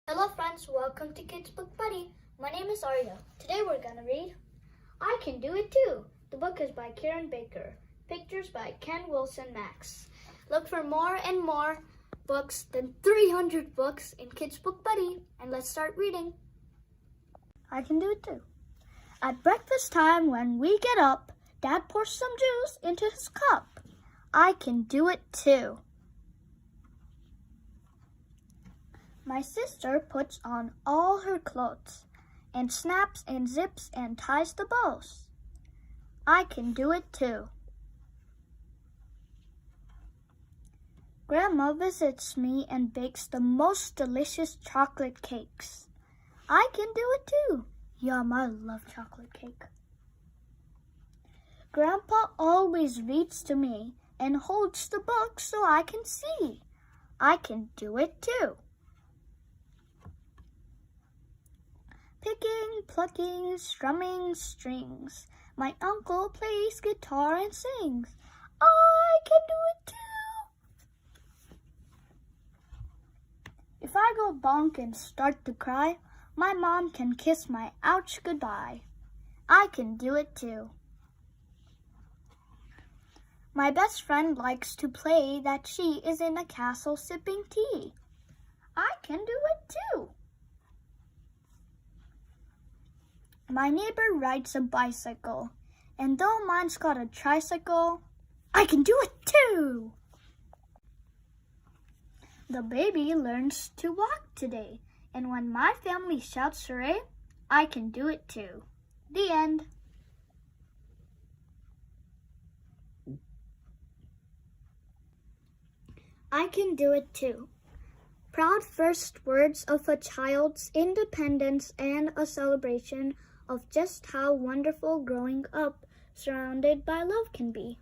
Hello friends, welcome to Kids Book Buddy. My name is Arya. Today we're going to read I Can Do It Too. The book is by Karen Baicker. Pictures by Ken Wilson Max. Look for more and more books than 300 books in Kids Book Buddy. And let's start reading. I can do it too. At breakfast time when we get up, Dad pours some juice into his cup. I can do it too. My sister puts on all her clothes and snaps and zips and ties the bows. I can do it too. Grandma visits me and bakes the most delicious chocolate cakes. I can do it too. Yum, I love chocolate cake. Grandpa always reads to me and holds the book so I can see. I can do it too. Picking, plucking, strumming strings. My uncle plays guitar and sings. I can do it too. If I go bonk and start to cry, my mom can kiss my ouch goodbye. I can do it too. My best friend likes to play that she is in a castle sipping tea. I can do it too. My neighbor rides a bicycle, and though mine's got a tricycle, I can do it too! The baby learns to walk today, and when my family shouts hooray, I can do it too. The end. I can do it too. Proud first words of a child's independence and a celebration of just how wonderful growing up surrounded by love can be.